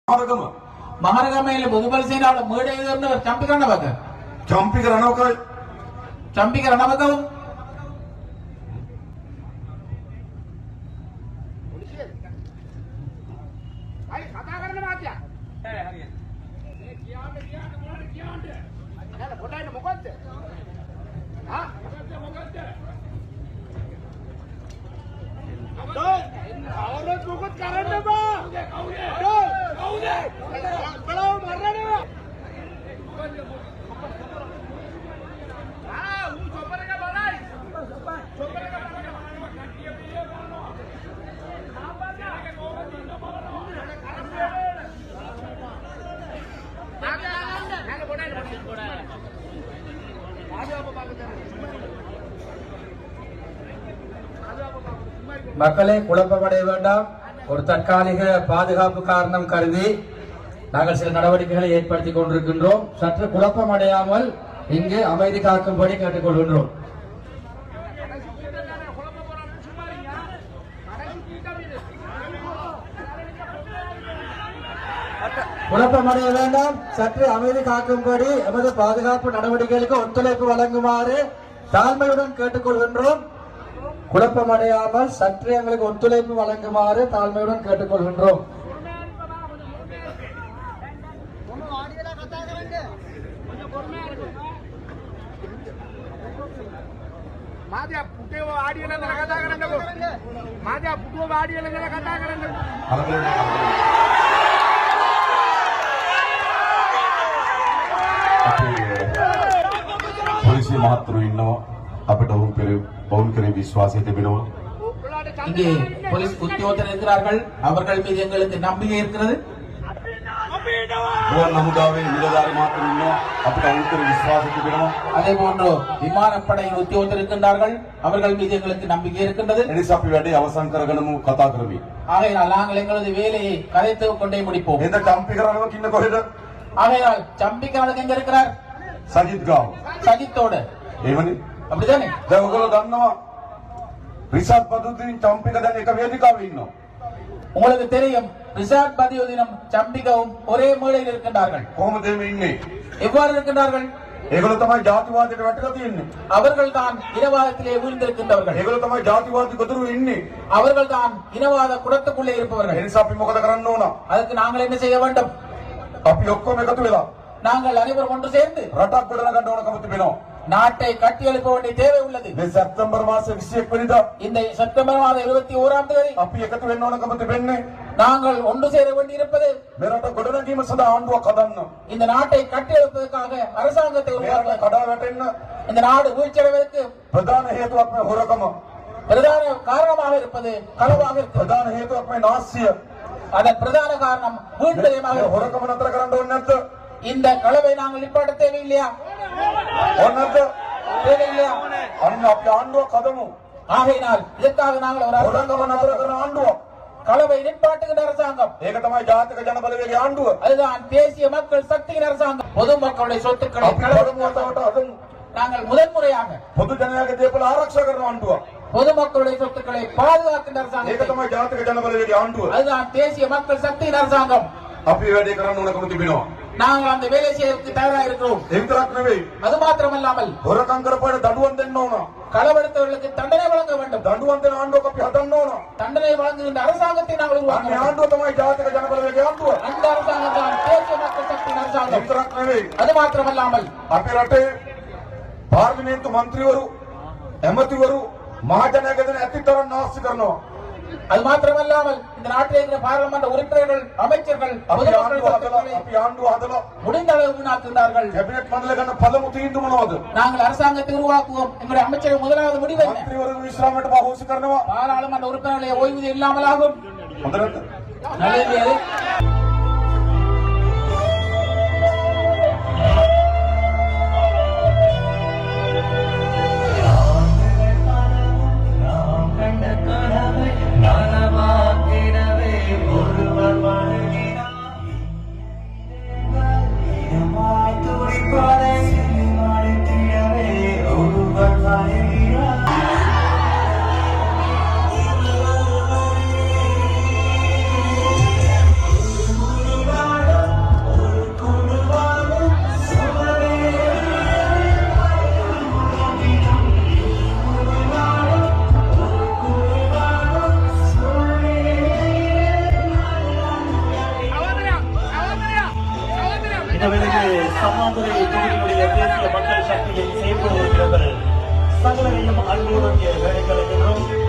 මහරගමේ බුදුබල සේනාවට මේඩේ කරනව චම්පි කරනවද? චම්පි කරනවකයි. චම්පි කරනවද? හරි කතා කරන්න මාත්‍යා. හරියට. මේ කියන්න මොනවද කියන්නේ? නෑ පොඩ්ඩක් මොකද්ද? හා මොකද්ද? අවුරුදු මොකද කරන්න බා? කවුද? බලව මරනවා. ඌ චොපර එක බලයි. චොපර එක மக்களை குழப்பமடைய வேண்டாம். ஒரு தற்காலிக பாதுகாப்பு காரணம் கருதி நாங்கள் சில நடவடிக்கைகளை ஏற்படுத்திக் கொண்டிருக்கின்றோம். சற்று குழப்பமடையாமல் இங்கு அமைதி காக்கும்படி கேட்டுக்கொள்கின்றோம். குழப்பமடைய வேண்டாம். சற்று அமைதி காக்கும்படி எமது பாதுகாப்பு நடவடிக்கைகளுக்கு ஒத்துழைப்பு வழங்குமாறு தாழ்மையுடன் கேட்டுக்கொள்கின்றோம். குழப்பமடையாமல் சற்று எங்களுக்கு ஒத்துழைப்பு வழங்குமாறு தாழ்மையுடன் கேட்டுக்கொள்கின்றோம். මාධ්‍ය පුටේව ආඩියල ඉඳලා කතා කරන්නකෝ. මාධ්‍ය පුටුව ආඩියල ඉඳලා කතා කරන්නකෝ. පොලිසිය මහත්තුරු ඉන්නවා. අපිට ඔවුන් කෙරේ විශ්වාසය තිබෙනවා. இங்கே போலீஸ் உத்தியோகத்தர் இருக்கிறார்கள். அவர்கள் மீது எங்களுக்கு நம்பிக்கை இருக்கிறது. ගුවන් හමුදාවේ නිලධාරි මහත්තුරු ඉන්නවා. අපිට ඔවුන් කෙරේ විශ්වාසය තිබෙනවා. அதே போன்று விமானப்படையின் உத்தியோகத்தர் இருக்கின்றார்கள். அவர்கள் மீது எங்களுக்கு நம்பிக்கை இருக்கின்றது. එනිසා අපි වැඩේ අවසන් කරගනමු කතා කරමි. ஆகையால் நாங்கள் எங்களது வேலையை கதைத்து கொண்டே முடிப்போம். එඳ චම්පි කරනවා කින්න කොහෙද? ஆகையால் சம்பிக்காரனுக்கு எங்க இருக்கிறார்? සජිත් ගාව. சஜித்தோட. එහෙමනේ. அப்படிதானே? දැන් ඔයගොල්ලෝ දන්නවා රිෂාඩ් පදුද්දීන් චම්පික දැන් එක වේදිකාවේ ඉන්නවා. உங்களுக்கு தெரியும் ரிஷாட் பதியுதீனும் சம்பிகவும் ஒரே மேடையில் இருக்கின்றார்கள். කොහොමද මේ ඉන්නේ? எவ்வாறு இருக்கின்றார்கள்? ඒගොල්ලෝ තමයි ජාතිවාදයට වැටලා තියෙන්නේ. அவர்கள் தான் இனவாதத்திலே வீழ்ந்திருக்கின்றவர்கள். ඒගොල්ලෝ තමයි ජාතිවාදී ගොදුරු ඉන්නේ. அவர்கள் தான் இனவாத குடத்துக்குள்ளே ඒ இருப்பவர்கள். නිසා අපි මොකද කරන්න ඕන? அதுக்கு நாங்கள் என்ன செய்ய வேண்டும்? අපි ඔක්කොම එකතු වෙලා நாங்கள் அனைவரும் ஒன்று சேர்ந்து රටක් ගොඩනගන්න ඕනකම තිබෙනවා. நாட்டை கட்டி எழுப்ப வேண்டிய தேவை உள்ளது. මේ සැප්තැම්බර් මාසේ 21 වෙනිදා இந்த செப்டம்பர் மாதம் 21ஆம் தேதி අපි එකතු වෙන්න ඕනකම තිබෙන්නේ நாங்கள் ஒன்று சேர வேண்டியிருப்பது මේ රට ගොඩනැගීම සඳහා ආණ්ඩුවක් හදන්න. இந்த நாட்டை கட்டி எழுப்பதற்காக அரசாங்கத்தை මේ රට உருவாக்க. කඩා වැටෙන්න இந்த நாடு வீழ்ச்சியடைவதற்கு ප්‍රධාන හේතුවක් මේ හොරකම. பிரதான காரணமாக இருப்பது களவாக இருக்கிறது. ප්‍රධාන හේතුවක් මේ නාස්සිය. அதன் பிரதான காரணம் வீழ்த்தயமாக මේ இருக்கிறது. හොරකම නතර කරන්න ඕනේ නැද්ද? இந்த களவை நாங்கள் நிப்பாட்ட தேவையில்லையா? ඕනේ නැද්ද? தேவையில்லையா? අන්න අපි ආණ්ඩුවක් හදමු. ஆகையினால் இதற்காக நாங்கள் ஒரு හොරකම அரசாங்கம் නතර කරන ආණ්ඩුවක්. களவை நிப்பாட்டுகின்ற அரசாங்கம். ඒක තමයි ජාතික ජනබලවේගයේ ආණ්ඩුව. அதுதான் தேசிய மக்கள் சக்தியின் அரசாங்கம். பொதுமக்களுடைய சொத்துக்களை අපි களவெடுத்து පළමුවට හදමු. நாங்கள் முதன்முறையாக පොදු ජනයාගේ දේපල ආරක්ෂා කරන ආණ්ඩුවක්. பொதுமக்களுடைய சொத்துக்களை பாதுகாக்கின்ற ඒක அரசாங்கம். තමයි ජාතික ජනබලවේගයේ ආණ්ඩුව. அதுதான் தேசிய மக்கள் சக்தியின் அரசாங்கம். අපි වැඩේ කරන්න ඕනකම තිබෙනවා. நாங்கள் அந்த வேலை செய்வதற்கு தயாராக இருக்கிறோம். ඒ විතරක් නෙවෙයි. அது மாத்திரமல்லாமல் හොරකම් කරපුවාට දඬුවම් දෙන්න ඕන. களவெடுத்தவர்களுக்கு தண்டனை வழங்க வேண்டும். දඬුවම් දෙන ආණ්ඩුවක් අපි හදන්න ඕන. தண்டனை வழங்குகின்ற அரசாங்கத்தை நாங்கள் உருவாக்க අනේ வேண்டும். ආණ්ඩුව තමයි ජාතික ජනබලවේගයේ ආණ්ඩුව. அந்த அரசாங்கம் தான் தேசிய மக்கள் சக்தியின் ඒ அரசாங்கம். විතරක් නෙවෙයි. அது மாத்திரமல்லாமல் අපේ රටේ පාර්ලිමේන්තු මන්ත්‍රීවරු ඇමතිවරු මහජනයාගේ දෙන ඇතිතරම් නාස්ති කරනවා. அது மாத்திரமல்லாமல் இந்த நாட்டில் இருக்கிற பாராளுமன்ற உறுப்பினர்கள் அமைச்சர்கள் අපි பொதுமக்கள் ආණ්ඩුව හදලා சொத்துக்களை අපි ආණ්ඩුව හදලා முடிந்த அளவு வீணாக்குகிறார்கள். කැබිනට් මණ්ඩලය ගන්න පළමු තීන්දුව මොනවද? நாங்கள் அரசாங்கத்தை உருவாக்குவோம். எங்களுடைய அமைச்சர்கள் முதலாவது முடிவு என்ன? මන්ත්‍රීවරු විශ්‍රාමයට පහෝසි කරනවා. பாராளுமன்ற உறுப்பினர்களை ஓய்வூதியம் இல்லாமல் ஆகும். හොඳ නැද්ද? நல்லது. சகலரையும் அன்போடு கேட்கிறோம்.